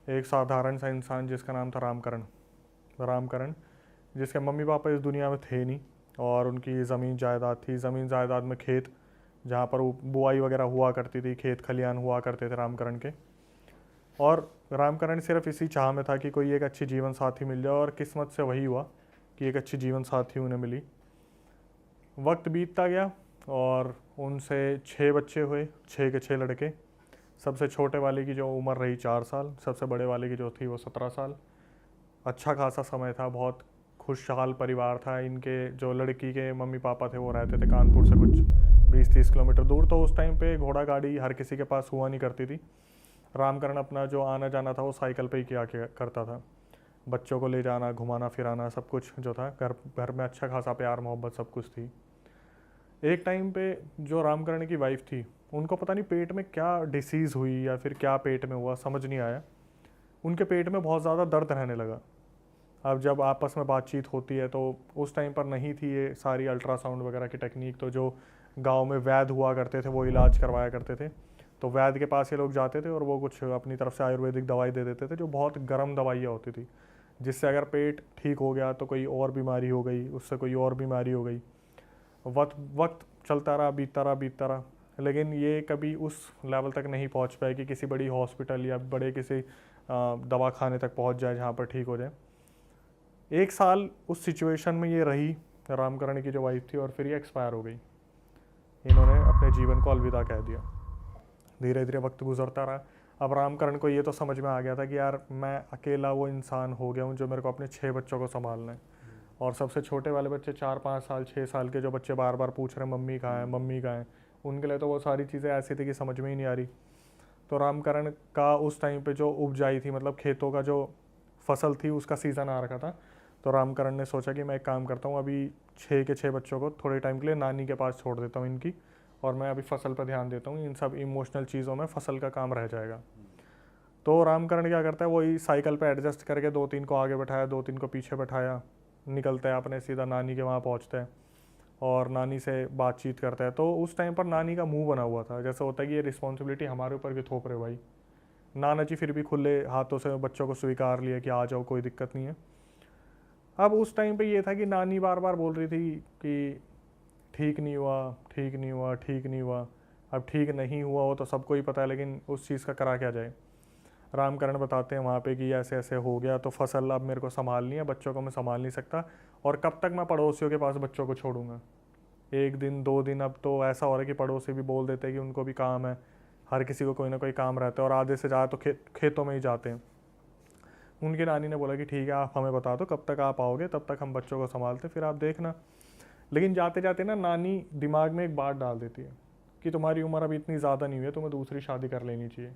एक साधारण सा इंसान जिसका नाम था रामकरण। रामकरण जिसके मम्मी पापा इस दुनिया में थे नहीं, और उनकी ज़मीन जायदाद थी। ज़मीन जायदाद में खेत, जहाँ पर बुआई वगैरह हुआ करती थी, खेत खलियान हुआ करते थे रामकरण के। और रामकरण सिर्फ इसी चाह में था कि कोई एक अच्छी जीवन साथी मिल जाए, और किस्मत से वही हुआ कि एक अच्छी जीवन साथी उन्हें मिली। वक्त बीतता गया और उनसे 6 बच्चे हुए, 6 के 6 लड़के। सबसे छोटे वाले की जो उम्र रही 4 साल, सबसे बड़े वाले की जो थी वो 17 साल। अच्छा खासा समय था, बहुत खुशहाल परिवार था। इनके जो लड़की के मम्मी पापा थे वो रहते थे कानपुर से कुछ 20-30 किलोमीटर दूर। तो उस टाइम पे घोड़ा गाड़ी हर किसी के पास हुआ नहीं करती थी। रामकरण अपना जो आना जाना था वो साइकिल पे ही किया करता था। बच्चों को ले जाना, घुमाना फिराना, सब कुछ जो था, घर घर में अच्छा खासा प्यार मोहब्बत सब कुछ थी। एक टाइम पे जो रामकरण की वाइफ थी, उनको पता नहीं पेट में क्या डिसीज़ हुई या फिर क्या पेट में हुआ, समझ नहीं आया। उनके पेट में बहुत ज़्यादा दर्द रहने लगा। अब जब आपस में बातचीत होती है, तो उस टाइम पर नहीं थी ये सारी अल्ट्रासाउंड वगैरह की टेक्निक, तो जो गांव में वैद्य हुआ करते थे वो इलाज करवाया करते थे। तो वैद्य के पास ये लोग जाते थे और वो कुछ अपनी तरफ से आयुर्वेदिक दवाई दे देते थे, जो बहुत गर्म दवाइयाँ होती थी, जिससे अगर पेट ठीक हो गया तो कोई और बीमारी हो गई, उससे कोई और बीमारी हो गई। वक्त वक्त चलता रहा, बीतता रहा, बीतता रहा, लेकिन ये कभी उस लेवल तक नहीं पहुंच पाए कि किसी बड़ी हॉस्पिटल या बड़े किसी दवाखाने तक पहुंच जाए जहाँ पर ठीक हो जाए। 1 साल उस सिचुएशन में ये रही रामकरण की जो वाइफ थी, और फिर ये एक्सपायर हो गई। इन्होंने अपने जीवन को अलविदा कह दिया। धीरे धीरे वक्त गुजरता रहा। अब रामकरण को ये तो समझ में आ गया था कि यार मैं अकेला वो इंसान हो गया हूँ जो मेरे को अपने 6 बच्चों को संभालना है। और सबसे छोटे वाले बच्चे 4-5 साल 6 साल के जो बच्चे बार बार पूछ रहे हैं मम्मी कहाँ है, मम्मी कहाँ है, उनके लिए तो वो सारी चीज़ें ऐसी थी कि समझ में ही नहीं आ रही। तो रामकरण का उस टाइम पे जो उपजाई थी, मतलब खेतों का जो फसल थी, उसका सीज़न आ रखा था। तो रामकरण ने सोचा कि मैं एक काम करता हूँ, अभी 6 के 6 बच्चों को थोड़े टाइम के लिए नानी के पास छोड़ देता हूँ इनकी, और मैं अभी फसल पर ध्यान देता हूँ। इन सब इमोशनल चीज़ों में फसल का काम रह जाएगा। तो रामकरण क्या करता है, वही साइकिल पे एडजस्ट करके 2-3 को आगे बैठाया, 2-3 को पीछे बैठाया, निकलता है अपने, सीधा नानी के वहाँ पहुँचता है और नानी से बातचीत करता है। तो उस टाइम पर नानी का मुंह बना हुआ था, जैसे होता है कि ये रिस्पॉन्सिबिलिटी हमारे ऊपर भी थोप रहे भाई। नाना जी फिर भी खुले हाथों से बच्चों को स्वीकार लिया कि आ जाओ, कोई दिक्कत नहीं है। अब उस टाइम पे ये था कि नानी बार बार बोल रही थी कि ठीक नहीं हुआ, ठीक नहीं हुआ, ठीक नहीं हुआ। अब ठीक नहीं हुआ हो तो सबको ही पता है, लेकिन उस चीज़ का करा क्या जाए। रामकरण बताते हैं वहाँ पे कि ऐसे ऐसे हो गया, तो फसल अब मेरे को संभालनी है, बच्चों को मैं संभाल नहीं सकता, और कब तक मैं पड़ोसियों के पास बच्चों को छोड़ूंगा। 1 दिन 2 दिन, अब तो ऐसा हो रहा है कि पड़ोसी भी बोल देते हैं कि उनको भी काम है, हर किसी को कोई ना कोई काम रहता है, और आधे से ज़्यादा तो खेतों में ही जाते हैं। उनकी नानी ने बोला कि ठीक है, आप हमें बता दो कब तक आप आओगे, तब तक हम बच्चों को संभालते, फिर आप देखना। लेकिन जाते जाते ना नानी दिमाग में एक बात डाल देती है कि तुम्हारी उम्र अभी इतनी ज़्यादा नहीं हुई है, तुम्हें दूसरी शादी कर लेनी चाहिए।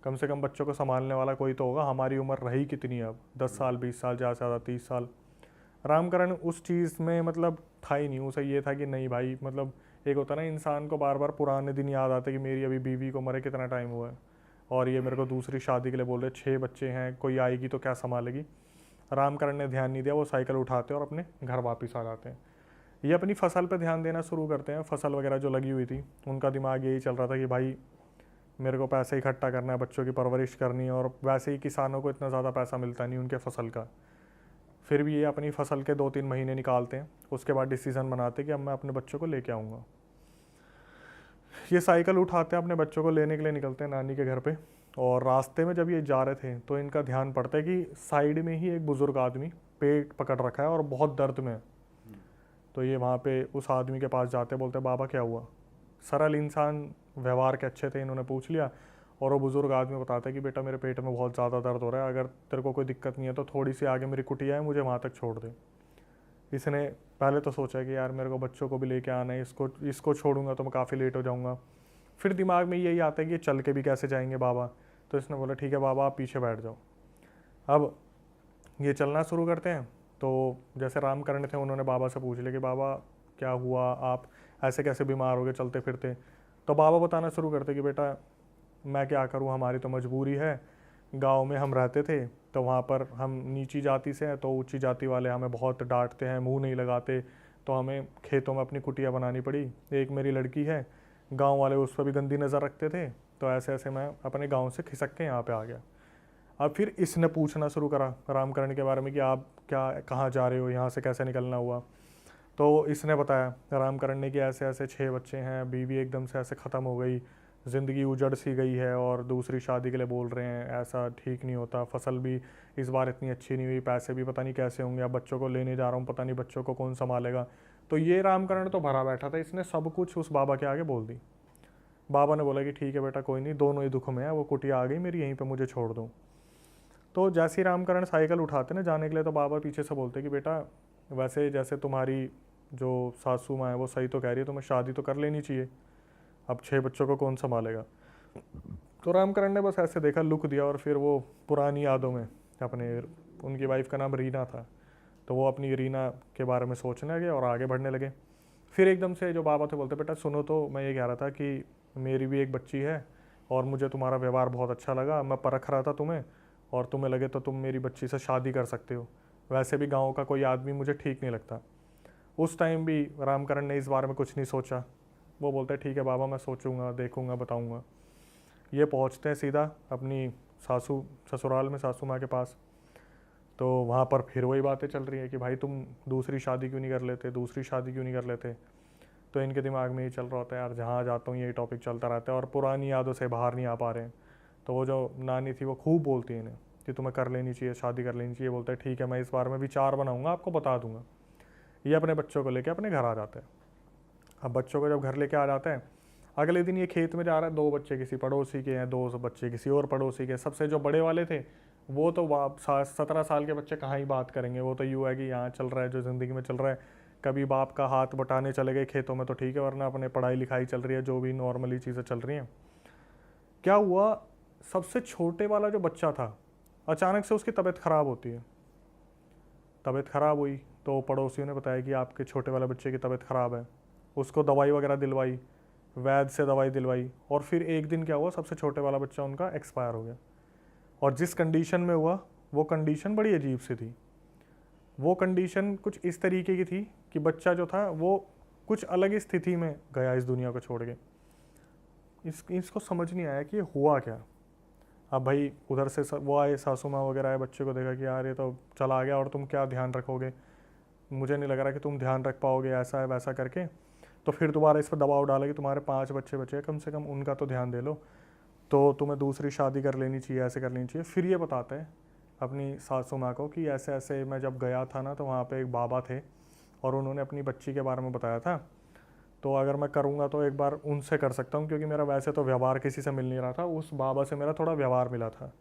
कम से कम बच्चों को संभालने वाला कोई तो होगा। हमारी उम्र रही कितनी है अब, 10 साल 20 साल, ज़्यादा से ज़्यादा 30 साल। रामकरण उस चीज़ में मतलब था ही नहीं। उसे ये था कि नहीं भाई, मतलब एक होता ना इंसान को बार बार पुराने दिन याद आते कि मेरी अभी बीवी को मरे कितना टाइम हुआ है, और ये मेरे को दूसरी शादी के लिए बोल रहे, 6 बच्चे हैं, कोई आएगी तो क्या संभालेगी। रामकरण ने ध्यान नहीं दिया, वो साइकिल उठाते और अपने घर वापस आ जाते हैं। ये अपनी फसल पे ध्यान देना शुरू करते हैं। फसल वगैरह जो लगी हुई थी, उनका दिमाग यही चल रहा था कि भाई मेरे को पैसे इकट्ठा करना है, बच्चों की परवरिश करनी है, और वैसे ही किसानों को इतना ज़्यादा पैसा मिलता नहीं उनके फसल का। फिर भी ये अपनी फसल के 2-3 महीने निकालते हैं, उसके बाद डिसीज़न बनाते हैं कि अब मैं अपने बच्चों को लेके आऊँगा। ये साइकिल उठाते हैं, अपने बच्चों को लेने के लिए निकलते हैं नानी के घर पे। और रास्ते में जब ये जा रहे थे तो इनका ध्यान पड़ता है कि साइड में ही एक बुज़ुर्ग आदमी पेट पकड़ रखा है और बहुत दर्द में है। तो ये वहाँ पे उस आदमी के पास जाते, बोलते बाबा क्या हुआ। सरल इंसान, व्यवहार के अच्छे थे, इन्होंने पूछ लिया। और वो बुज़ुर्ग आदमी बताता है कि बेटा मेरे पेट में बहुत ज़्यादा दर्द हो रहा है, अगर तेरे को कोई दिक्कत नहीं है तो थोड़ी सी आगे मेरी कुटिया है, मुझे वहाँ तक छोड़ दे। इसने पहले तो सोचा कि यार मेरे को बच्चों को भी लेके आना है, इसको छोड़ूंगा तो मैं काफ़ी लेट हो जाऊँगा। फिर दिमाग में यही आता है कि चल के भी कैसे जाएंगे बाबा। तो इसने बोला ठीक है बाबा, आप पीछे बैठ जाओ। अब ये चलना शुरू करते हैं। तो जैसे रामकरण थे, उन्होंने बाबा से पूछ लिया कि बाबा क्या हुआ, आप ऐसे कैसे बीमार हो गए चलते फिरते। तो बाबा बताना शुरू करते कि बेटा मैं क्या करूँ, हमारी तो मजबूरी है। गांव में हम रहते थे तो वहाँ पर हम नीची जाति से हैं, तो ऊंची जाति वाले हमें बहुत डांटते हैं, मुंह नहीं लगाते, तो हमें खेतों में अपनी कुटिया बनानी पड़ी। एक मेरी लड़की है, गांव वाले उस पर भी गंदी नज़र रखते थे, तो ऐसे ऐसे मैं अपने गांव से खिसक के यहाँ पे आ गया। अब फिर इसने पूछना शुरू करा रामकरण के बारे में कि आप क्या कहाँ जा रहे हो, यहाँ से कैसे निकलना हुआ। तो इसने बताया रामकरण ने कि ऐसे ऐसे 6 बच्चे हैं, बीवी एकदम से ऐसे ख़त्म हो गई, ज़िंदगी उजड़ सी गई है और दूसरी शादी के लिए बोल रहे हैं, ऐसा ठीक नहीं होता, फसल भी इस बार इतनी अच्छी नहीं हुई, पैसे भी पता नहीं कैसे होंगे, अब बच्चों को लेने जा रहा हूँ, पता नहीं बच्चों को कौन संभालेगा। तो ये रामकरण तो भरा बैठा था, इसने सब कुछ उस बाबा के आगे बोल दी। बाबा ने बोला कि ठीक है बेटा, कोई नहीं, दोनों ही दुख में है, वो कुटिया आ गई मेरी, यहीं पे मुझे छोड़ दो। तो जैसे ही रामकरण साइकिल उठाते ना जाने के लिए, तो बाबा पीछे से बोलते कि बेटा वैसे जैसे तुम्हारी जो सासू माँ है वो सही तो कह रही है, तुम्हें शादी तो कर लेनी चाहिए, अब 6 बच्चों को कौन संभालेगा। तो रामकरण ने बस ऐसे देखा, लुक दिया, और फिर वो पुरानी यादों में अपने, उनकी वाइफ का नाम रीना था, तो वो अपनी रीना के बारे में सोचने लगे और आगे बढ़ने लगे। फिर एकदम से जो बाबा थे बोलते, बेटा सुनो, तो मैं ये कह रहा था कि मेरी भी एक बच्ची है और मुझे तुम्हारा व्यवहार बहुत अच्छा लगा, मैं परख रहा था तुम्हें, और तुम्हें लगे तो तुम मेरी बच्ची से शादी कर सकते हो, वैसे भी गाँव का कोई आदमी मुझे ठीक नहीं लगता। उस टाइम भी रामकरण ने इस बारे में कुछ नहीं सोचा, वो बोलते ठीक है बाबा, मैं सोचूंगा, देखूंगा, बताऊंगा। ये पहुंचते हैं सीधा अपनी सासू ससुराल में, सासू माँ के पास। तो वहाँ पर फिर वही बातें चल रही है कि भाई तुम दूसरी शादी क्यों नहीं कर लेते, दूसरी शादी क्यों नहीं कर लेते। तो इनके दिमाग में ये चल रहा होता है, यार जहाँ जाता हूँ यही टॉपिक चलता रहता है, और पुरानी यादों से बाहर नहीं आ पा रहे हैं। तो वो जो नानी थी वो खूब बोलती है इन्हें कि तुम्हें कर लेनी चाहिए, शादी कर लेनी चाहिए। बोलते हैं ठीक है, मैं इस बार में विचार बनाऊंगा, आपको बता दूंगा। ये अपने बच्चों को लेके अपने घर आ जाते हैं। अब बच्चों को जब घर लेके आ जाते हैं, अगले दिन ये खेत में जा रहा है, 2 बच्चे किसी पड़ोसी के हैं, 2 बच्चे किसी और पड़ोसी के। सबसे जो बड़े वाले थे वो तो 17 साल के बच्चे कहाँ ही बात करेंगे, वो तो यूँ है कि यहाँ चल रहा है जो ज़िंदगी में चल रहा है, कभी बाप का हाथ बटाने चले गए खेतों में तो ठीक है, वरना अपने पढ़ाई लिखाई चल रही है, जो भी नॉर्मली चीज़ें चल रही हैं। क्या हुआ, सबसे छोटे वाला जो बच्चा था, अचानक से उसकी तबीयत ख़राब होती है। तबीयत ख़राब हुई तो पड़ोसियों ने बताया कि आपके छोटे वाले बच्चे की तबीयत ख़राब है। उसको दवाई वगैरह दिलवाई, वैद्य से दवाई दिलवाई, और फिर एक दिन क्या हुआ, सबसे छोटे वाला बच्चा उनका एक्सपायर हो गया। और जिस कंडीशन में हुआ, वो कंडीशन बड़ी अजीब सी थी। वो कंडीशन कुछ इस तरीके की थी कि बच्चा जो था वो कुछ अलग ही स्थिति में गया इस दुनिया को छोड़ के। इसको समझ नहीं आया कि ये हुआ क्या। अब भाई उधर से वो आए, सासू माँ वगैरह आए, बच्चे को देखा कि यार ये तो चला गया और तुम क्या ध्यान रखोगे, मुझे नहीं लग रहा कि तुम ध्यान रख पाओगे, ऐसा है वैसा करके। तो फिर दोबारा इस पर दबाव डाला कि तुम्हारे 5 बच्चे बचे हैं, कम से कम उनका तो ध्यान दे लो, तो तुम्हें दूसरी शादी कर लेनी चाहिए, ऐसे कर लेनी चाहिए। फिर ये बताते हैं अपनी सासू माँ को कि ऐसे ऐसे मैं जब गया था ना, तो वहाँ पे एक बाबा थे और उन्होंने अपनी बच्ची के बारे में बताया था, तो अगर मैं करूँगा तो एक बार उनसे कर सकता हूँ, क्योंकि मेरा वैसे तो व्यवहार किसी से मिल नहीं रहा था, उस बाबा से मेरा थोड़ा व्यवहार मिला था।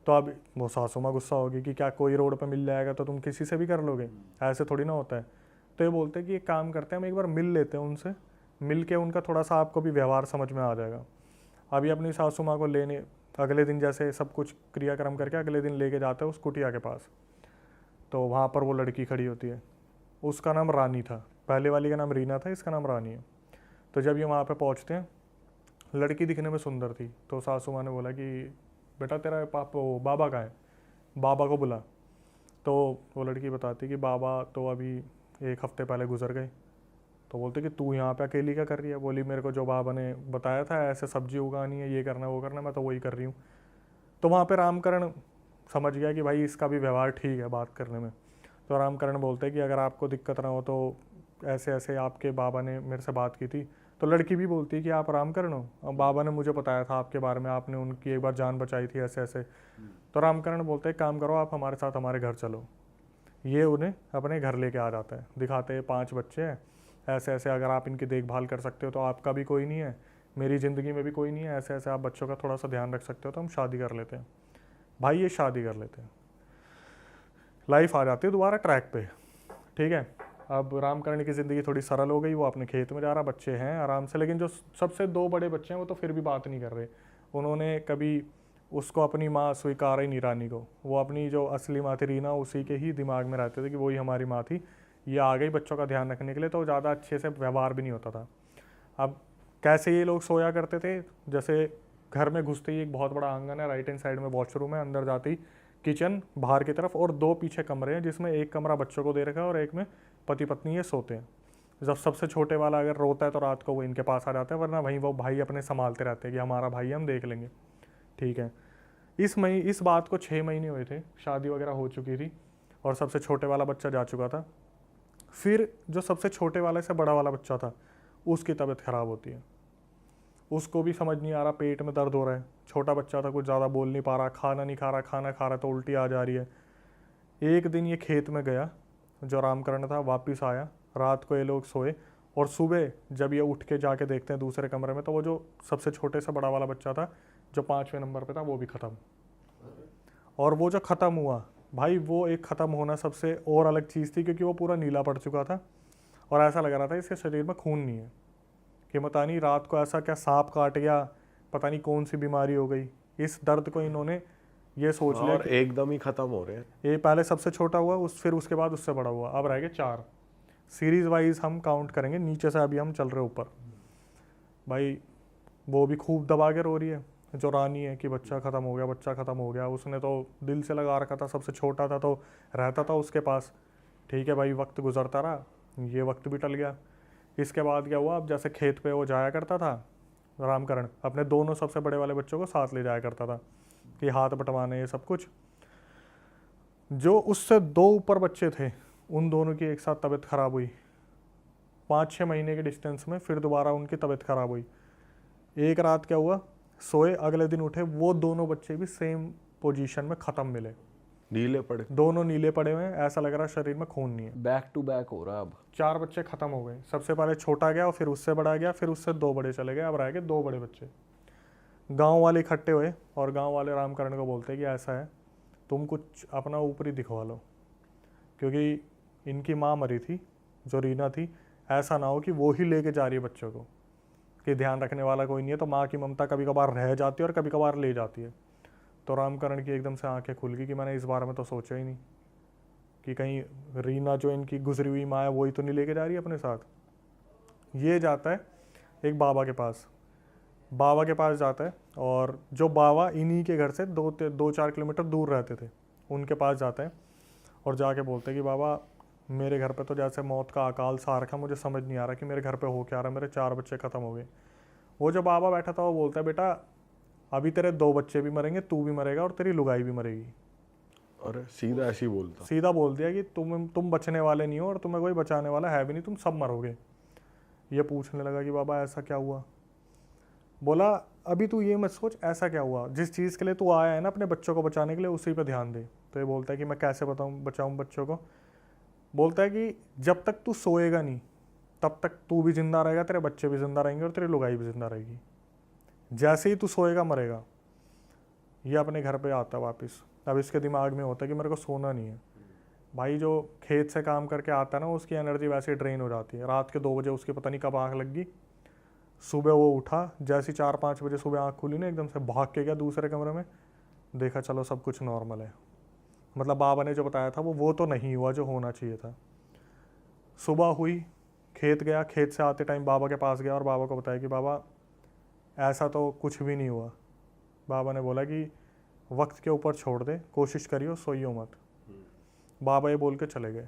तो अब वो सासू माँ गुस्सा होगी कि क्या कोई रोड पे मिल जाएगा तो तुम किसी से भी कर लोगे, ऐसे थोड़ी ना होता है। तो ये बोलते हैं कि एक काम करते हैं, हम एक बार मिल लेते हैं उनसे, मिल के उनका थोड़ा सा आपको भी व्यवहार समझ में आ जाएगा। अभी अपनी सासू माँ को लेने अगले दिन जैसे सब कुछ क्रियाक्रम करके अगले दिन लेके जाते हैं उस कुटिया के पास। तो वहाँ पर वो लड़की खड़ी होती है, उसका नाम रानी था, पहले वाली का नाम रीना था, इसका नाम रानी है। तो जब ये वहाँ पे पहुँचते हैं, लड़की दिखने में सुंदर थी, तो सासू माँ ने बोला कि बेटा तेरा वो बाबा कहाँ है, बाबा को बुला। तो वो लड़की बताती कि बाबा तो अभी 1 हफ्ते पहले गुजर गए। तो बोलते कि तू यहाँ पे अकेली क्या कर रही है। बोली मेरे को जो बाबा ने बताया था ऐसे सब्जी उगानी है, ये करना वो करना, मैं तो वही कर रही हूँ। तो वहाँ पे रामकरण समझ गया कि भाई इसका भी व्यवहार ठीक है बात करने में। तो रामकरण बोलते हैं कि अगर आपको दिक्कत ना हो तो ऐसे ऐसे आपके बाबा ने मेरे से बात की थी। तो लड़की भी बोलती है कि आप रामकरण हो, अब बाबा ने मुझे बताया था आपके बारे में, आपने उनकी एक बार जान बचाई थी ऐसे ऐसे। तो रामकरण बोलते हैं काम करो, आप हमारे साथ हमारे घर चलो। ये उन्हें अपने घर लेके आ जाता है, दिखाते हैं 5 बच्चे हैं, ऐसे ऐसे अगर आप इनकी देखभाल कर सकते हो तो आपका भी कोई नहीं है, मेरी ज़िंदगी में भी कोई नहीं है, ऐसे ऐसे आप बच्चों का थोड़ा सा ध्यान रख सकते हो, तो हम शादी कर लेते हैं। भाई ये शादी कर लेते हैं, लाइफ आ जाती है दोबारा ट्रैक पे। ठीक है, अब रामकरण की ज़िंदगी थोड़ी सरल हो गई, वो अपने खेत में जा रहा, बच्चे हैं आराम से। लेकिन जो सबसे 2 बड़े बच्चे हैं वो तो फिर भी बात नहीं कर रहे, उन्होंने कभी उसको अपनी माँ स्वीकार ही नहीं, रानी को। वो अपनी जो असली माँ थी रीना, उसी के ही दिमाग में रहते थे कि वही हमारी माँ थी, ये आ गई बच्चों का ध्यान रखने के लिए, तो ज़्यादा अच्छे से व्यवहार भी नहीं होता था। अब कैसे ये लोग सोया करते थे, जैसे घर में घुसते ही एक बहुत बड़ा आंगन है, राइट हैंड साइड में वॉशरूम है, अंदर जाते ही किचन बाहर की तरफ, और 2 पीछे कमरे हैं, जिसमें एक कमरा बच्चों को दे रखा है और एक में पति पत्नी ये सोते हैं। जब सबसे छोटे वाला अगर रोता है तो रात को वो इनके पास आ जाता है, वरना वहीं वो भाई अपने संभालते रहते हैं कि हमारा भाई हम देख लेंगे। ठीक है, इस बात को 6 महीने हुए थे, शादी वगैरह हो चुकी थी और सबसे छोटे वाला बच्चा जा चुका था। फिर जो सबसे छोटे वाले से बड़ा वाला बच्चा था उसकी तबीयत ख़राब होती है। उसको भी समझ नहीं आ रहा, पेट में दर्द हो रहा है। छोटा बच्चा था, कुछ ज़्यादा बोल नहीं पा रहा, खाना नहीं खा रहा, खाना खा रहा तो उल्टी आ जा रही है। एक दिन ये खेत में गया, जो रामकरण था, वापस आया, रात को ये लोग सोए और सुबह जब ये उठ के जाके देखते हैं दूसरे कमरे में तो वो जो सबसे छोटे से बड़ा वाला बच्चा था जो 5वें नंबर पे था वो भी ख़त्म। और वो जो ख़त्म हुआ भाई, वो एक ख़त्म होना सबसे और अलग चीज़ थी, क्योंकि वो पूरा नीला पड़ चुका था और ऐसा लग रहा था इसके शरीर में खून नहीं है, कि पता नहीं रात को ऐसा क्या सांप काट गया, पता नहीं कौन सी बीमारी हो गई। इस दर्द को इन्होंने ये सोच लिया और एकदम ही खत्म हो रहे हैं। ये पहले सबसे छोटा हुआ, फिर उसके बाद उससे बड़ा हुआ, अब रह गए 4। सीरीज वाइज हम काउंट करेंगे, नीचे से अभी हम चल रहे ऊपर। भाई वो भी खूब दबा के रो रही है जो रानी है कि बच्चा ख़त्म हो गया, बच्चा ख़त्म हो गया। उसने तो दिल से लगा रखा था, सबसे छोटा था तो रहता था उसके पास। ठीक है भाई, वक्त गुजरता रहा, ये वक्त भी टल गया। इसके बाद क्या हुआ, अब जैसे खेत पे वो जाया करता था रामकरण, अपने दोनों सबसे बड़े वाले बच्चों को साथ ले जाया करता था कि हाथ बंटवाने ये सब कुछ। जो उससे 2 ऊपर बच्चे थे उन दोनों की एक साथ तबीयत ख़राब हुई। 5-6 महीने के डिस्टेंस में फिर दोबारा उनकी तबीयत ख़राब हुई। एक रात क्या हुआ, सोए, अगले दिन उठे, वो दोनों बच्चे भी सेम पोजीशन में ख़त्म मिले, नीले पड़े, दोनों नीले पड़े हुए हैं, ऐसा लग रहा है शरीर में खून नहीं है। बैक टू बैक हो रहा। अब 4 बच्चे ख़त्म हो गए। सबसे पहले छोटा गया और फिर उससे बड़ा गया, फिर उससे 2 बड़े चले गए, अब रह गए 2 बड़े बच्चे। गांव वाले इकट्ठे हुए और गांव वाले रामकरण को बोलते हैं कि ऐसा है, तुम कुछ अपना ऊपरी दिखवा लो, क्योंकि इनकी माँ मरी थी जो रीना थी, ऐसा ना हो कि वो ही लेके जा रही है बच्चों को, कि ध्यान रखने वाला कोई नहीं है, तो माँ की ममता कभी कभार रह जाती है और कभी कभार ले जाती है। तो रामकरण की एकदम से आंखें खुल गई कि मैंने इस बारे में तो सोचा ही नहीं कि कहीं रीना जो इनकी गुजरी हुई माँ है वही तो नहीं लेके जा रही है अपने साथ। ये जाता है एक बाबा के पास, बाबा के पास जाता है और जो बाबा इन्हीं के घर से 2-4 किलोमीटर दूर रहते थे उनके पास जाता है और जाके बोलते हैं कि बाबा मेरे घर पे तो जैसे मौत का अकाल सा रखा, मुझे समझ नहीं आ रहा कि मेरे घर पे हो क्या रहा है, मेरे 4 बच्चे ख़त्म हो गए। वो जो बाबा बैठा था वो बोलता है, बेटा अभी तेरे 2 बच्चे भी मरेंगे, तू भी मरेगा और तेरी लुगाई भी मरेगी। और सीधा ऐसे ही बोलता, सीधा बोल दिया कि तुम बचने वाले नहीं हो और तुम्हें कोई बचाने वाला है भी नहीं, तुम सब मरोगे। ये पूछने लगा कि बाबा ऐसा क्या हुआ। बोला अभी तू ये मत सोच ऐसा क्या हुआ, जिस चीज़ के लिए तू आया है ना अपने बच्चों को बचाने के लिए, उसी पे ध्यान दे। तो ये बोलता है कि मैं कैसे बचाऊं बच्चों को। बोलता है कि जब तक तू सोएगा नहीं तब तक तू भी जिंदा रहेगा, तेरे बच्चे भी जिंदा रहेंगे और तेरी लुगाई भी जिंदा रहेगी। जैसे ही तू सोएगा मरेगा। ये अपने घर पे आता है वापस। अब इसके दिमाग में होता है कि मेरे को सोना नहीं है। भाई जो खेत से काम करके आता है ना, उसकी एनर्जी वैसे ड्रेन हो जाती है। रात के 2 बजे उसकी पता नहीं कब आँख लग गई, सुबह वो उठा, जैसी 4-5 बजे सुबह आँख खुली ना, एकदम से भाग के गया दूसरे कमरे में, देखा चलो सब कुछ नॉर्मल है। मतलब बाबा ने जो बताया था वो तो नहीं हुआ जो होना चाहिए था। सुबह हुई, खेत गया, खेत से आते टाइम बाबा के पास गया और बाबा को बताया कि बाबा ऐसा तो कुछ भी नहीं हुआ। बाबा ने बोला कि वक्त के ऊपर छोड़ दे, कोशिश करियो, सोइयो मत। बाबा ये बोल के चले गए।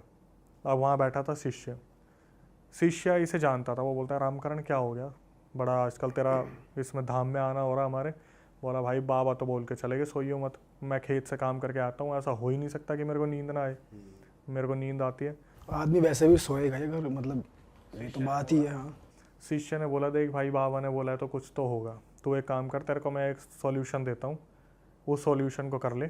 अब वहाँ बैठा था शिष्य, शिष्य इसे जानता था। वो बोलता है रामकरण क्या हो गया, बड़ा आजकल तेरा इसमें धाम में आना हो रहा हमारे। बोला भाई बाबा तो बोल के चले गए सोइयो मत, मैं खेत से काम करके आता हूँ, ऐसा हो ही नहीं सकता कि मेरे को नींद ना आए। मेरे को नींद आती है। आदमी वैसे भी सोएगा ही अगर, मतलब ये तो बात ही है। हाँ, शिष्य ने बोला देख भाई बाबा ने बोला है तो कुछ तो होगा, तू एक काम कर, तेरे को मैं एक सॉल्यूशन देता हूँ, उस सॉल्यूशन को कर ले,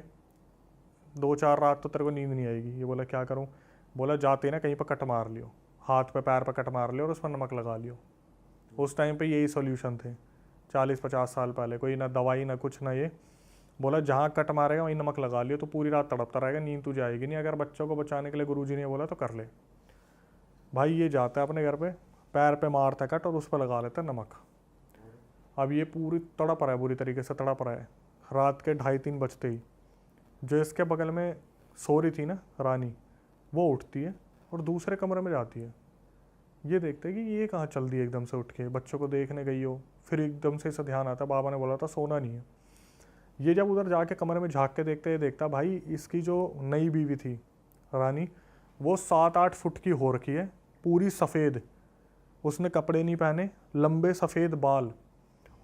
2-4 रात तो तेरे को नींद नहीं आएगी। ये बोला क्या करूँ। बोला जाते ना कहीं पर कट मार लियो, हाथ पे पैर पे कट मार लियो और उस पर नमक लगा लियो। उस टाइम पे यही सॉल्यूशन थे 40-50 साल पहले। कोई ना दवाई ना कुछ ना ये। बोला जहाँ कट मारेगा वहीं नमक लगा लियो तो पूरी रात तड़पता रहेगा, नींद तुझे आएगी नहीं। अगर बच्चों को बचाने के लिए गुरुजी ने बोला तो कर ले। भाई ये जाता है अपने घर पे, पैर पे मारता कट और उस पर लगा लेता नमक। अब ये पूरी तड़प रहा है, बुरी तरीके से तड़प रहा है। रात के 2:30-3 बजते ही जो इसके बगल में सो रही थी ना रानी, वो उठती है और दूसरे कमरे में जाती है। ये देखते हैं कि ये कहाँ चल दी एकदम से उठ के, बच्चों को देखने गई हो। फिर एकदम से इसे ध्यान आता, बाबा ने बोला था सोना नहीं है। ये जब उधर जाके कमरे में झाँक के देखते, ये देखता भाई इसकी जो नई बीवी थी रानी, वो 7-8 फुट की हो रखी है, पूरी सफ़ेद, उसने कपड़े नहीं पहने, लंबे सफ़ेद बाल,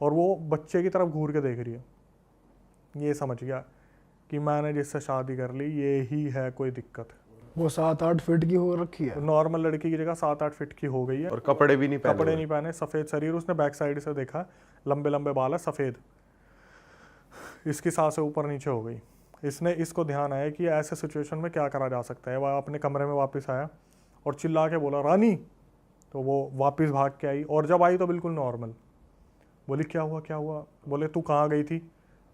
और वो बच्चे की तरफ घूर के देख रही है। ये समझ गया कि मैंने जिससे शादी कर ली ये ही है कोई दिक्कत। वो 7-8 फीट की हो रखी है। नॉर्मल लड़की की जगह 7-8 फीट की हो गई है। और कपड़े भी नहीं पहने कपड़े हुए। नहीं पहने, सफ़ेद शरीर, उसने बैक साइड से देखा, लंबे लंबे बाल है सफ़ेद, इसकी सांसें ऊपर नीचे हो गई। इसने इसको ध्यान आया कि ऐसे सिचुएशन में क्या करा जा सकता है। वह अपने कमरे में वापस आया और चिल्ला के बोला रानी। तो वो वापस भाग के आई और जब आई तो बिल्कुल नॉर्मल। बोली क्या हुआ क्या हुआ? बोले तू कहाँ गई थी?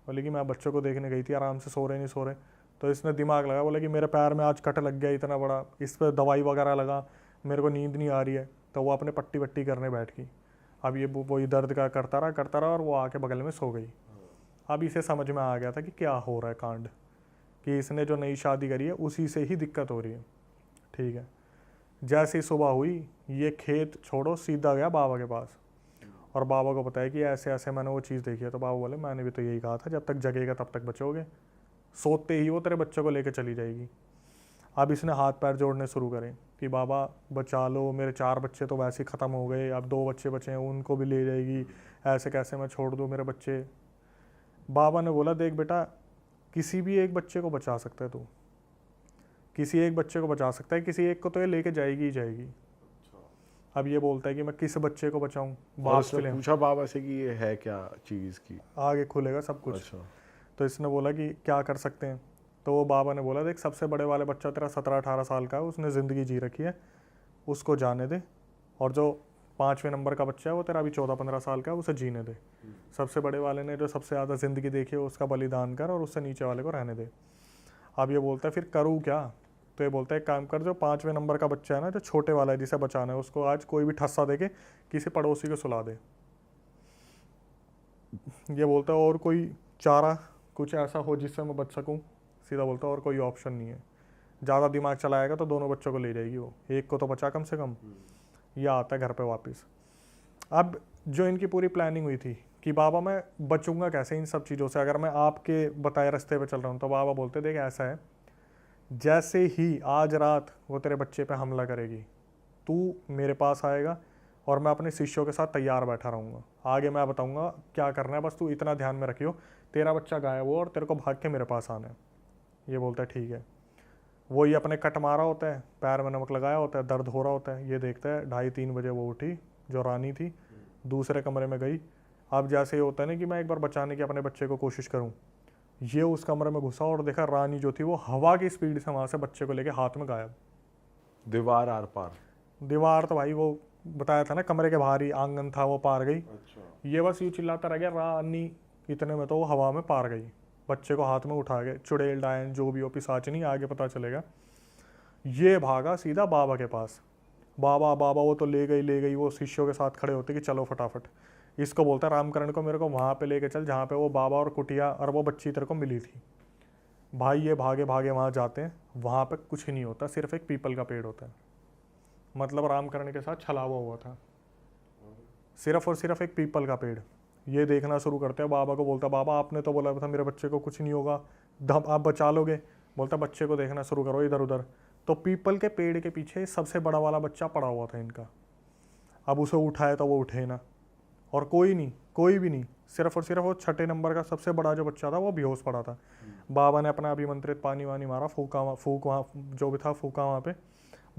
बोले कि मैं बच्चों को देखने गई थी, आराम से सो रहे नहीं सो रहे। तो इसने दिमाग लगा, बोले कि मेरे पैर में आज कट लग गया इतना बड़ा, इस पर दवाई वगैरह लगा, मेरे को नींद नहीं आ रही है। तो वो अपने पट्टी वट्टी करने बैठ गई। अब ये वही दर्द का करता रहा और वो आके बगल में सो गई। अब इसे समझ में आ गया था कि क्या हो रहा है कांड, कि इसने जो नई शादी करी है उसी से ही दिक्कत हो रही है। ठीक है, जैसे ही सुबह हुई ये खेत छोड़ो सीधा गया बाबा के पास और बाबा को बताया कि ऐसे ऐसे मैंने वो चीज़ देखी है। तो बाबा बोले मैंने भी तो यही कहा था, जब तक जगेगा तब तक बचोगे, सोते ही वो तेरे बच्चों को लेकर चली जाएगी। अब इसने हाथ पैर जोड़ने शुरू करें कि बाबा बचा लो, मेरे 4 बच्चे तो वैसे ही ख़त्म हो गए, अब 2 बच्चे बचे हैं उनको भी ले जाएगी, ऐसे कैसे मैं छोड़ दूँ मेरे बच्चे। बाबा ने बोला देख बेटा, किसी भी एक बच्चे को बचा सकता है तू, किसी एक बच्चे को बचा सकता है, किसी एक को तो ये लेके जाएगी ही जाएगी। अब ये बोलता है कि मैं किस बच्चे को बचाऊं? और बाप उसने फिल्म पूछा बाबा से कि ये है क्या चीज की। आगे खुलेगा सब कुछ। अच्छा। तो इसने बोला कि क्या कर सकते हैं? तो वो बाबा ने बोला देख, सबसे बड़े वाले बच्चा तेरा 17-18 साल का है, उसने ज़िंदगी जी रखी है, उसको जाने दे। और जो 5वें नंबर का बच्चा है वो तेरा अभी 14-15 साल का है, उसे जीने दे। सबसे बड़े वाले ने जो सबसे ज़्यादा ज़िंदगी देखी है उसका बलिदान कर और उससे नीचे वाले को रहने दे। अब ये बोलता है फिर करूँ क्या? तो ये बोलता है एक काम कर, जो 5वें नंबर का बच्चा है ना, जो छोटे वाला है जिसे बचाना है, उसको आज कोई भी ठस्सा दे के किसी पड़ोसी को सुला दे। ये बोलता है और कोई चारा कुछ ऐसा हो जिससे मैं बच सकूं? सीधा बोलता है और कोई ऑप्शन नहीं है, ज़्यादा दिमाग चलाएगा तो दोनों बच्चों को ले जाएगी वो, एक को तो बचा कम से कम। यह आता है घर पे वापस। अब जो इनकी पूरी प्लानिंग हुई थी कि बाबा मैं बचूंगा कैसे इन सब चीज़ों से, अगर मैं आपके बताए रास्ते पे चल रहा हूँ। तो बाबा बोलते देख ऐसा है, जैसे ही आज रात वो तेरे बच्चे पे हमला करेगी, तू मेरे पास आएगा और मैं अपने शिष्यों के साथ तैयार बैठा रहूँगा। आगे मैं बताऊँगा क्या करना है, बस तू इतना ध्यान में रखियो, तेरा बच्चा गायब हो और तेरे को भाग के मेरे पास आना है। ये बोलता है ठीक है। वो ये अपने कट मारा होता है, पैर में नमक लगाया होता है, दर्द हो रहा होता है। ये देखता है 2:30-3 बजे वो उठी, जो रानी थी, दूसरे कमरे में गई। अब जैसे ये होता है ना कि मैं एक बार बचाने की अपने बच्चे को कोशिश करूँ, ये उस कमरे में घुसा और देखा रानी जो थी वो हवा की स्पीड से वहाँ से बच्चे को लेके हाथ में गायब। दीवार आर पार। दीवार तो भाई वो बताया था ना, कमरे के बाहर ही आंगन था, वो पार गई। अच्छा। ये बस यूँ चिल्लाता रह गया रानी, इतने में तो वो हवा में पार गई। बच्चे को हाथ में उठा के, चुड़ैल डायन जो भी हो, पिशाचनी, आगे पता चलेगा। ये भागा सीधा बाबा के पास। बाबा बाबा वो तो ले गई। वो शिष्यों के साथ खड़े होते कि चलो फटाफट। इसको बोलता रामकरण को मेरे को वहाँ पे लेके चल जहाँ पे वो बाबा और कुटिया और वो बच्ची तेरे को मिली थी। भाई ये भागे भागे वहाँ जाते हैं, वहाँ पे कुछ ही नहीं होता, सिर्फ एक पीपल का पेड़ होता है। मतलब रामकरण के साथ छलावा हुआ था, सिर्फ और सिर्फ एक पीपल का पेड़। ये देखना शुरू करते हैं, बाबा को बोलता बाबा आपने तो बोला था मेरे बच्चे को कुछ नहीं होगा, आप बचा लोगे। बोलता बच्चे को देखना शुरू करो इधर उधर। तो पीपल के पेड़ के पीछे सबसे बड़ा वाला बच्चा पड़ा हुआ था इनका। अब उसे उठाए तो वो उठे ना, और कोई नहीं, कोई भी नहीं, सिर्फ और सिर्फ वो 6 नंबर का सबसे बड़ा जो बच्चा था वो बेहोश पड़ा था। बाबा ने अपना अभिमंत्रित पानी वानी मारा, फूक वहाँ जो भी था फूका वहाँ पे।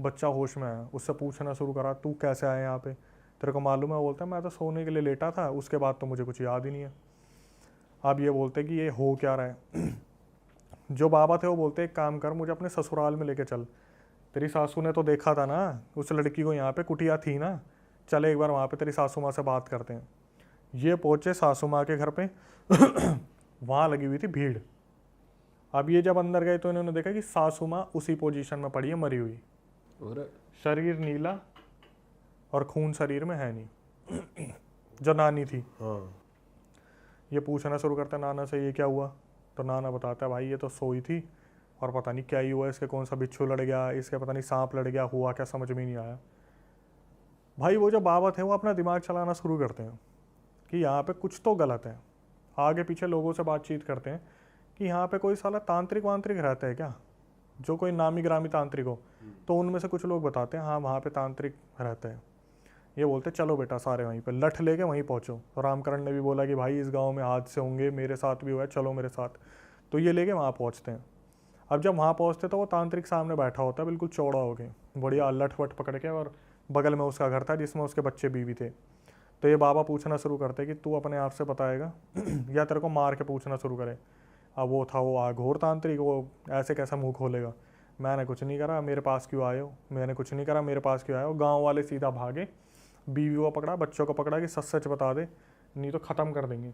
बच्चा होश में आया, उससे पूछना शुरू करा तू कैसे आया यहाँ पे, तेरे को मालूम है? वो बोलता है मैं तो सोने के लिए लेटा था, उसके बाद तो मुझे कुछ याद ही नहीं है। अब ये बोलते कि ये हो क्या रहा है। जो बाबा थे वो बोलते एक काम कर, मुझे अपने ससुराल में लेके चल, तेरी सासू ने तो देखा था ना उस लड़की को, यहाँ पे कुटिया थी ना, चल एक बार वहाँ पे तेरी सासू माँ से बात करते हैं। ये पहुँचे सासू माँ के घर पे। वहाँ लगी हुई थी भीड़। अब ये जब अंदर गए तो इन्होंने देखा कि सासू माँ उसी पोजीशन में पड़ी है, मरी हुई, और शरीर नीला और खून शरीर में है नहीं। जो नानी थी। हाँ। ये पूछना शुरू करता है नाना से ये क्या हुआ। तो नाना बताता है भाई ये तो सोई थी और पता नहीं क्या ही हुआ, इसके कौन सा बिच्छू लड़ गया, इसके पता नहीं सांप लड़ गया, हुआ क्या समझ में नहीं आया। भाई वो जो बाबा थे वो अपना दिमाग चलाना शुरू करते हैं कि यहाँ पे कुछ तो गलत है। आगे पीछे लोगों से बातचीत करते हैं कि यहाँ पे कोई साला तांत्रिक वांत्रिक रहता है क्या, जो कोई नामी ग्रामी तांत्रिक हो। तो उनमें से कुछ लोग बताते हैं हाँ वहाँ पे तांत्रिक रहता है। ये बोलते चलो बेटा सारे वहीं पे, लठ लेके वहीं पहुँचो। तो रामकरण ने भी बोला कि भाई इस गांव में हादसे होंगे, मेरे साथ भी हुआ है, चलो मेरे साथ। तो ये लेके वहाँ पहुँचते हैं। अब जब वहाँ पहुँचते तो वो तांत्रिक सामने बैठा होता है बिल्कुल चौड़ा हो के, बढ़िया लठ वठ पकड़ के, और बगल में उसका घर था जिसमें उसके बच्चे बीवी थे। तो ये बाबा पूछना शुरू करते कि तू अपने आप से बताएगा या तेरे को मार के पूछना शुरू करे। अब वो था वो घोर तांत्रिक, वो ऐसे कैसा मुंह खोलेगा, मैंने कुछ नहीं करा, मेरे पास क्यों आए हो, मैंने कुछ नहीं करा, मेरे पास क्यों आए हो। गाँव वाले सीधा भागे, बीवी को पकड़ा, बच्चों को पकड़ा कि सच सच बता दे, नहीं तो ख़त्म कर देंगे।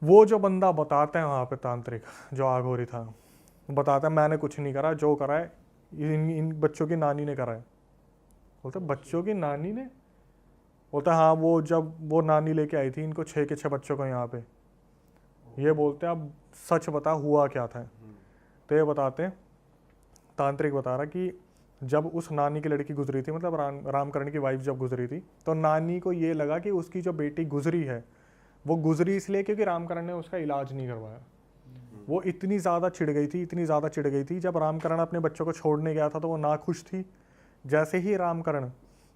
वो जो बंदा बताते हैं वहाँ पे तांत्रिक जो आघोरी था, बताता है मैंने कुछ नहीं करा, जो करा है इन बच्चों की नानी ने करा है। बोलते बच्चों की नानी ने? बोलता हाँ, वो जब वो नानी लेके आई थी इनको 6 के 6 बच्चों को यहाँ पे। ये बोलते अब सच बता हुआ क्या था। तो ये बताते हैं, तांत्रिक बता रहा कि जब उस नानी की लड़की गुजरी थी, मतलब रामकरण की वाइफ जब गुजरी थी, तो नानी को ये लगा कि उसकी जो बेटी गुजरी है वो गुजरी इसलिए क्योंकि रामकरण ने उसका इलाज नहीं करवाया। वो इतनी ज़्यादा चिढ़ गई थी, इतनी ज़्यादा चिढ़ गई थी। जब रामकरण अपने बच्चों को छोड़ने गया था तो वो नाखुश थी। जैसे ही रामकरण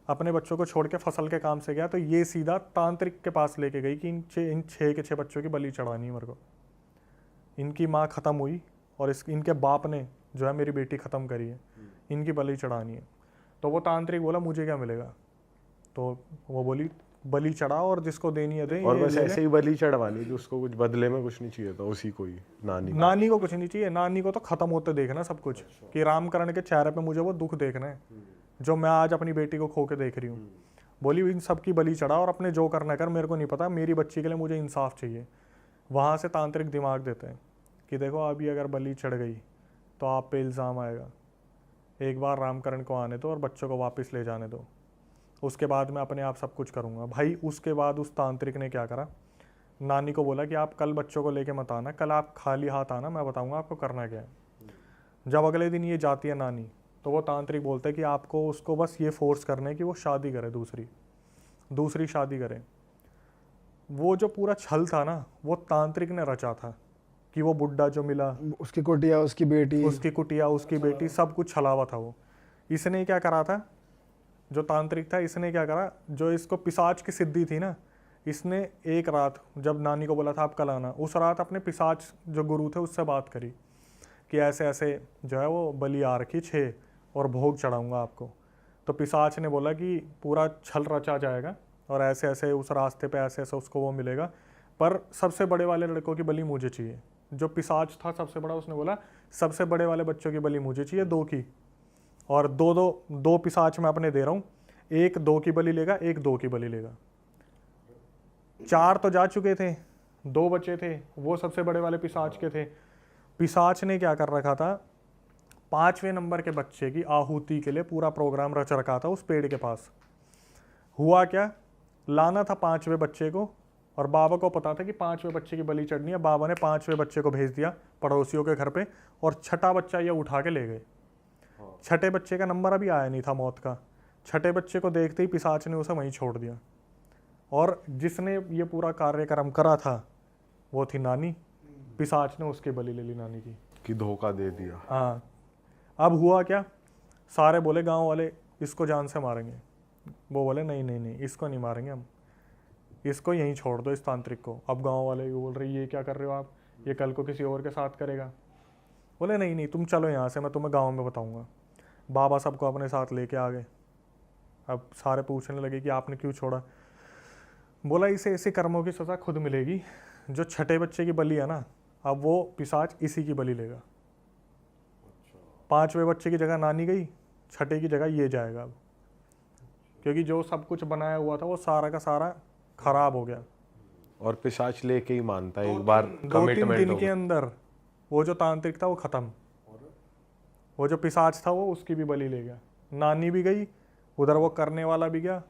अपने बच्चों को छोड़ के फसल के काम से गया तो ये सीधा तांत्रिक के पास लेके गई कि इन 6 के 6 बच्चों की बलि चढ़ानी है मेरे को। इनकी माँ ख़त्म हुई और इनके बाप ने जो है मेरी बेटी ख़त्म करी है, इनकी बलि चढ़ानी है। तो वो तांत्रिक बोला मुझे क्या मिलेगा? तो वो बोली बलि चढ़ा और जिसको देनी है दे। और बस ऐसे ही बलि चढ़वानी थी, उसको कुछ बदले में कुछ नहीं चाहिए था, उसी को ही नानी को कुछ नहीं चाहिए, नानी को तो खत्म होते देखना सब कुछ, कि रामकरण के चेहरे पे मुझे वो दुख देखना है जो मैं आज अपनी बेटी को खो के देख रही हूँ। बोली इन सब की बलि चढ़ा और अपने जो करना कर, मेरे को नहीं पता, मेरी बच्ची के लिए मुझे इंसाफ चाहिए। वहाँ से तांत्रिक दिमाग देते हैं कि देखो अभी अगर बलि चढ़ गई तो आप पे इल्ज़ाम आएगा, एक बार रामकरण को आने दो और बच्चों को वापस ले जाने दो, उसके बाद मैं अपने आप सब कुछ करूँगा। भाई उसके बाद उस तांत्रिक ने क्या करा, नानी को बोला कि आप कल बच्चों को लेके मत आना, कल आप खाली हाथ आना, मैं बताऊँगा आपको करना क्या है। जब अगले दिन ये जाती है नानी, तो वो तांत्रिक बोलता है कि आपको उसको बस ये फोर्स करना है कि वो शादी करे, दूसरी शादी करे। वो जो पूरा छल था ना वो तांत्रिक ने रचा था कि वो बुड्ढा जो मिला, उसकी कुटिया, उसकी कुटिया, उसकी बेटी, सब कुछ छलावा था वो। इसने क्या करा था, जो तांत्रिक था इसने क्या करा, जो इसको पिशाच की सिद्धि थी ना, इसने एक रात जब नानी को बोला था आप कल आना, उस रात अपने पिशाच जो गुरु थे उससे बात करी कि ऐसे ऐसे जो है वो बलि आ रखी 6 और भोग चढ़ाऊंगा आपको। तो पिशाच ने बोला कि पूरा छल रचा जाएगा और ऐसे ऐसे उस रास्ते पे ऐसे ऐसे उसको वो मिलेगा, पर सबसे बड़े वाले लड़कों की बलि मुझे चाहिए। जो पिशाच था सबसे बड़ा, उसने बोला सबसे बड़े वाले बच्चों की बलि मुझे चाहिए, 2 की, और दो पिशाच मैं अपने दे रहा हूँ, एक 2 की बलि लेगा, एक 2 की बलि लेगा। 4 तो जा चुके थे, 2 बचे थे, वो सबसे बड़े वाले पिशाच के थे। पिशाच ने क्या कर रखा था, 5वें नंबर के बच्चे की आहुति के लिए पूरा प्रोग्राम रच रखा था उस पेड़ के पास। हुआ क्या, लाना था 5वें बच्चे को, और बाबा को पता था कि 5वें बच्चे की बलि चढ़नी है। बाबा ने 5वें बच्चे को भेज दिया पड़ोसियों के घर पे, और छठा बच्चा ये उठा के ले गए। छठे बच्चे का नंबर अभी आया नहीं था मौत का। छठे बच्चे को देखते ही पिशाच ने उसे वहीं छोड़ दिया, और जिसने ये पूरा कार्यक्रम करा था वो थी नानी। पिशाच ने उसकी बलि ले ली नानी की, कि धोखा दे दिया। हाँ। अब हुआ क्या, सारे बोले गांव वाले इसको जान से मारेंगे। वो बोले नहीं नहीं नहीं, इसको नहीं मारेंगे हम, इसको यहीं छोड़ दो इस तांत्रिक को। अब गांव वाले बोल रहे ये क्या कर रहे हो आप, ये कल को किसी और के साथ करेगा। बोले नहीं नहीं तुम चलो यहाँ से, मैं तुम्हें गांव में बताऊंगा। बाबा सबको अपने साथ लेके आ गए। अब सारे पूछने लगे कि आपने क्यों छोड़ा। बोला इसे ऐसे कर्मों की सज़ा खुद मिलेगी। जो छठे बच्चे की बलि है ना, अब वो पिशाच इसी की बलि लेगा। 5वें बच्चे की जगह नानी गई, छठे की जगह ये जाएगा अब, क्योंकि जो सब कुछ बनाया हुआ था वो सारा का सारा खराब हो गया। और पिशाच लेके ही मानता है, एक बार 2-3 दिन के अंदर वो जो तांत्रिक था वो खत्म। वो जो पिशाच था वो उसकी भी बलि ले गया, नानी भी गई, उधर वो करने वाला भी गया,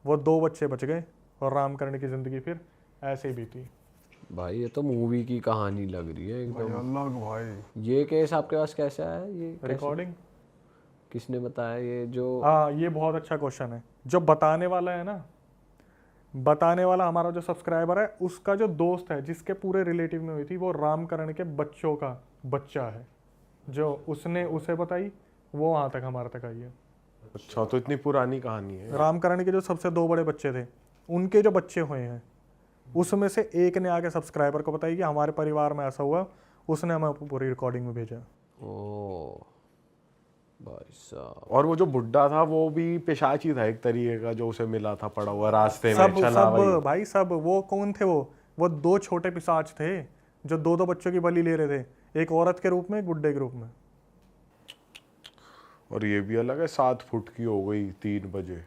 वो 2 बच्चे बच गए, और रामकरण की जिंदगी फिर ऐसे ही बीती। भाई ये तो मूवी की कहानी लग रही है एकदम। अलग भाई, ये केस आपके पास कैसे आया, ये कैसे? रिकॉर्डिंग किसने बताया ये जो? हाँ, ये बहुत अच्छा क्वेश्चन है। जो बताने वाला है ना, बताने वाला हमारा जो सब्सक्राइबर है, उसका जो दोस्त है जिसके पूरे रिलेटिव में हुई थी, वो रामकरण के बच्चों का बच्चा है। जो उसने उसे बताई वो वहाँ तक हमारे तक आई है। अच्छा, तो इतनी पुरानी कहानी है। रामकरण के जो सबसे 2 बड़े बच्चे थे, उनके जो बच्चे हुए हैं, उसमें से एक ने आके सब्सक्राइबर को बताया कि हमारे परिवार में ऐसा हुआ, उसने हमें पूरी रिकॉर्डिंग में भेजा। ओ भाई साहब। और वो जो बुड्ढा था वो भी पिशाच ही था एक तरीके का, जो उसे मिला था पड़ा हुआ रास्ते में, सब चला सब वही। भाई सब, वो कौन थे? वो 2 छोटे पिशाच थे जो 2-2 बच्चों की बलि ले रहे थे, एक औरत के रूप में, एक बुड्ढे के रूप में। और ये भी अलग है, 7 फुट की हो गई 3 बजे।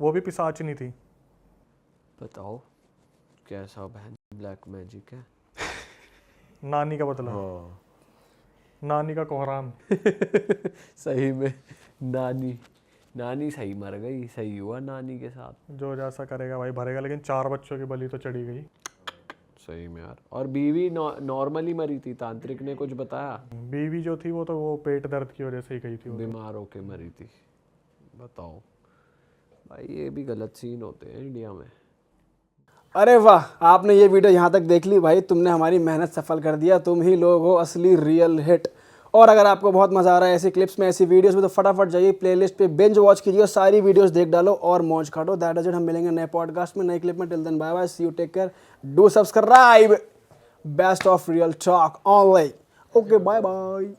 वो भी पिशाच नहीं थी। बताओ कैसा बहन ब्लैक मैजिक है। नानी का बदला, हाँ, नानी का कोहराम। सही में नानी सही मर गई, सही हुआ नानी के साथ। जो जैसा करेगा भाई भरेगा, लेकिन 4 बच्चों की बलि तो चढ़ी गई। सही में यार। और बीवी नॉर्मली मरी थी, तांत्रिक ने कुछ बताया? बीवी जो थी वो तो वो पेट दर्द की वजह से ही गई थी वो तो। बीमार होके मरी थी। बताओ भाई, ये भी गलत सीन होते हैं इंडिया में। अरे वाह, आपने ये वीडियो यहाँ तक देख ली भाई, तुमने हमारी मेहनत सफल कर दिया। तुम ही लोग हो असली रियल हिट। और अगर आपको बहुत मजा आ रहा है ऐसी क्लिप्स में, ऐसी वीडियोस में, तो फटाफट जाइए प्लेलिस्ट पे, बिंज वॉच कीजिए, सारी वीडियोस देख डालो और मौज काटो। That is it. हम मिलेंगे नए पॉडकास्ट में, नई क्लिप में। Till then bye bye, see you, take care, do subscribe. Best of Real Talk Online. Okay, bye bye.